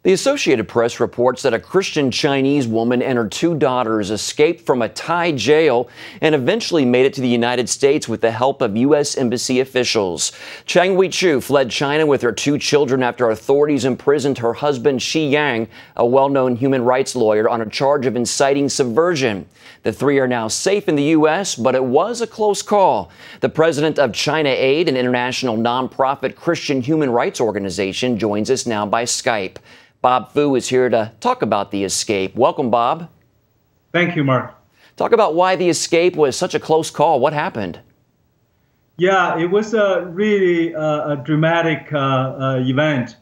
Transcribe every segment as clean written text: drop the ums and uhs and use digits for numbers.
The Associated Press reports that a Christian Chinese woman and her two daughters escaped from a Thai jail and eventually made it to the United States with the help of U.S. Embassy officials. Chang Hui-Chu fled China with her two children after authorities imprisoned her husband Xi Yang, a well-known human rights lawyer, on a charge of inciting subversion. The three are now safe in the U.S., but it was a close call. The president of China Aid, an international nonprofit Christian human rights organization, joins us now by Skype. Bob Fu is here to talk about the escape. Welcome, Bob. Thank you, Mark. Talk about why the escape was such a close call. What happened? Yeah, it was a really dramatic event.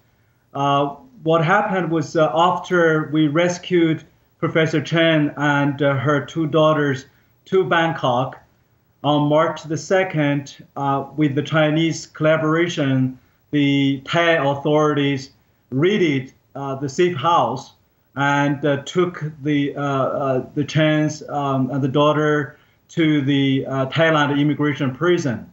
What happened was after we rescued Professor Chen and her two daughters to Bangkok on March the 2nd, with the Chinese collaboration, the Thai authorities raided the safe house and took the Chens and the daughter to the Thailand immigration prison.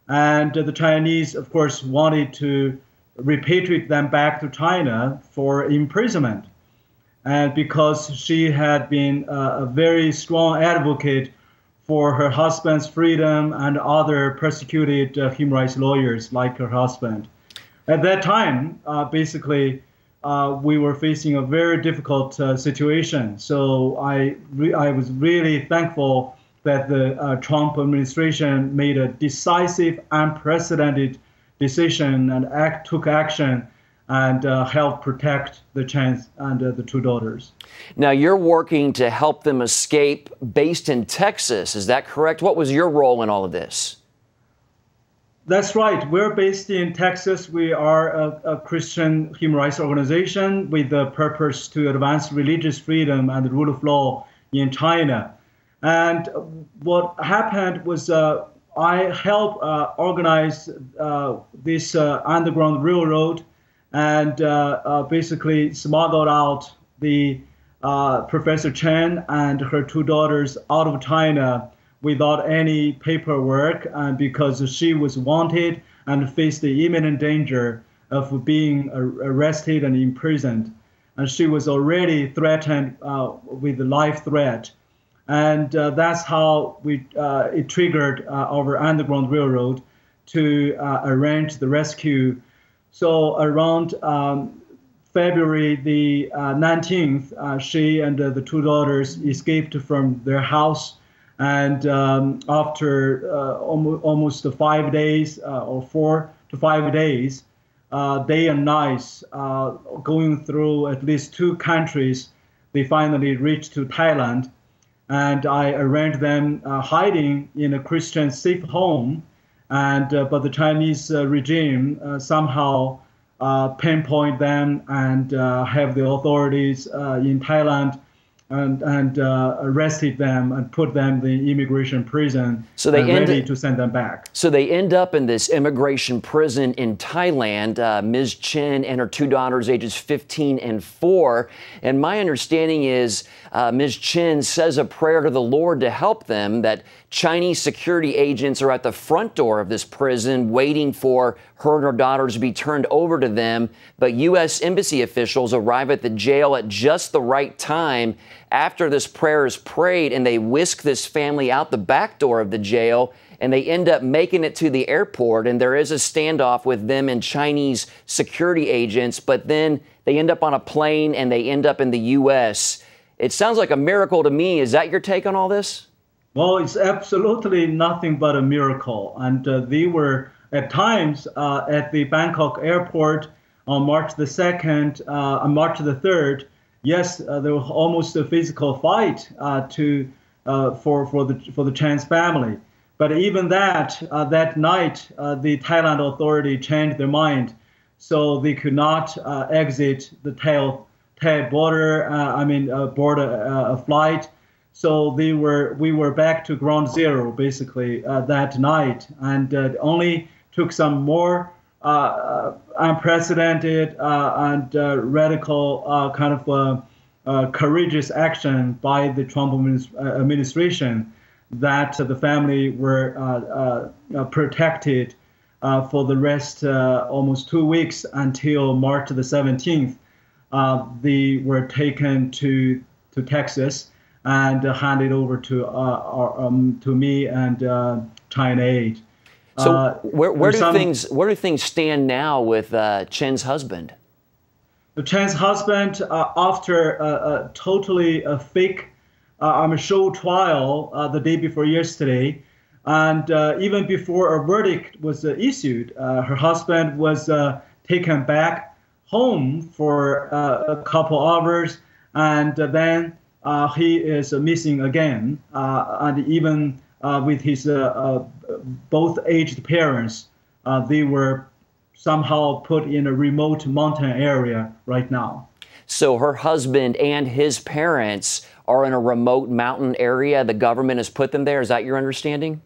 And the Chinese, of course, wanted to repatriate them back to China for imprisonment. And because she had been a very strong advocate for her husband's freedom and other persecuted human rights lawyers like her husband. At that time, basically, we were facing a very difficult situation. So I was really thankful that the Trump administration made a decisive, unprecedented decision and took action and helped protect the Chens and the two daughters. Now, you're working to help them escape based in Texas. Is that correct? What was your role in all of this? That's right. We're based in Texas. We are a Christian human rights organization with the purpose to advance religious freedom and the rule of law in China. And what happened was I helped organize this underground railroad and basically smuggled out the Professor Chen and her two daughters out of China without any paperwork, and because she was wanted and faced the imminent danger of being arrested and imprisoned. And she was already threatened with a life threat. And that's how it triggered our Underground Railroad to arrange the rescue. So around February the 19th, she and the two daughters escaped from their house. And after almost 5 days or 4 to 5 days, day and nights, going through at least two countries, they finally reached to Thailand. And I arranged them hiding in a Christian safe home. And but the Chinese regime somehow pinpoint them and have the authorities in Thailand and arrested them and put them in the immigration prison, so they ready to send them back. So they end up in this immigration prison in Thailand, Ms. Chen and her two daughters, ages 15 and 4. And my understanding is Ms. Chen says a prayer to the Lord to help them, that Chinese security agents are at the front door of this prison waiting for her and her daughters to be turned over to them. But U.S. Embassy officials arrive at the jail at just the right time after this prayer is prayed, and they whisk this family out the back door of the jail, and they end up making it to the airport. And there is a standoff with them and Chinese security agents, but then they end up on a plane and they end up in the U.S. It sounds like a miracle to me. Is that your take on all this? Well, it's absolutely nothing but a miracle. And they were at times at the Bangkok airport on March the 2nd, on March the 3rd. Yes, there was almost a physical fight for the Chen's family. But even that night, the Thailand authority changed their mind, so they could not exit the Thai border. Board a flight. So we were back to ground zero basically that night, and it only took some more unprecedented and radical kind of courageous action by the Trump administration that the family were protected for the rest almost 2 weeks until March the 17th. they were taken to Texas and handed over to me and China Aid. So where do things stand now with Chen's husband? Chen's husband, after a totally fake show trial the day before yesterday, and even before a verdict was issued, her husband was taken back home for a couple hours, and then he is missing again, and even with his both aged parents, they were somehow put in a remote mountain area right now. So her husband and his parents are in a remote mountain area. The government has put them there. Is that your understanding?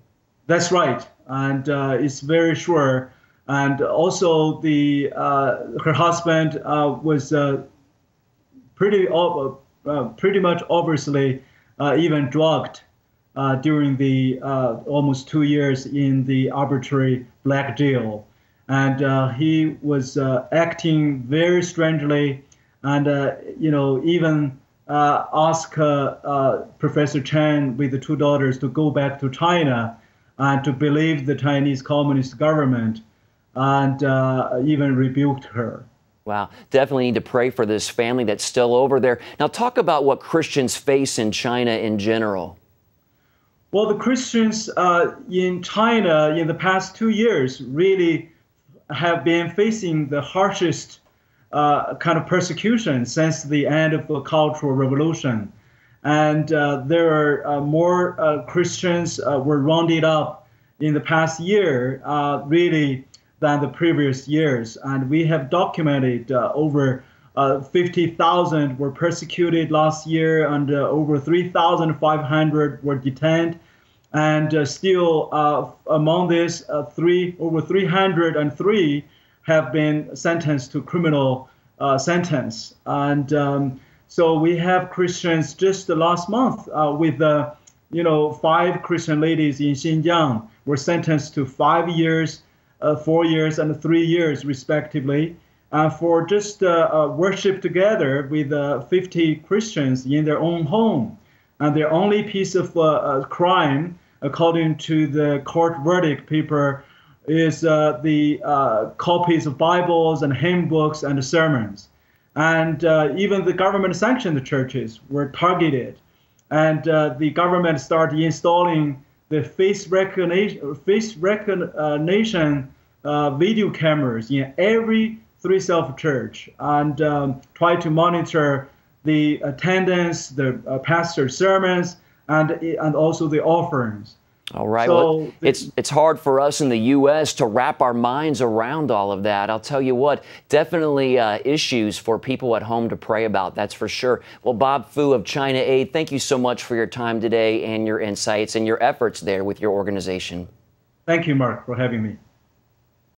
That's right, and it's very sure. And also, her husband was pretty much obviously even drugged during the almost 2 years in the arbitrary black jail. And he was acting very strangely, and even asked Professor Chen with the two daughters to go back to China and to believe the Chinese Communist government, and even rebuked her. Wow, definitely need to pray for this family that's still over there. Now talk about what Christians face in China in general. Well, the Christians in China in the past 2 years really have been facing the harshest kind of persecution since the end of the Cultural Revolution. And there are more Christians were rounded up in the past year, really, than the previous years. And we have documented over 50,000 were persecuted last year, and over 3,500 were detained. And still, among this, over 303 have been sentenced to criminal sentence. And so we have Christians just last month with 5 Christian ladies in Xinjiang were sentenced to 5 years, 4 years, and 3 years, respectively, for just worship together with 50 Christians in their own home. And their only piece of crime, according to the court verdict paper, is the copies of Bibles and hymn books and sermons. And even the government-sanctioned churches were targeted. And the government started installing the face recognition video cameras in every three-self church, and try to monitor the attendance, the pastor's sermons, and also the offerings. All right. So well, it's hard for us in the U.S. to wrap our minds around all of that. I'll tell you what, definitely issues for people at home to pray about, that's for sure. Well, Bob Fu of China Aid, thank you so much for your time today and your insights and your efforts there with your organization. Thank you, Mark, for having me.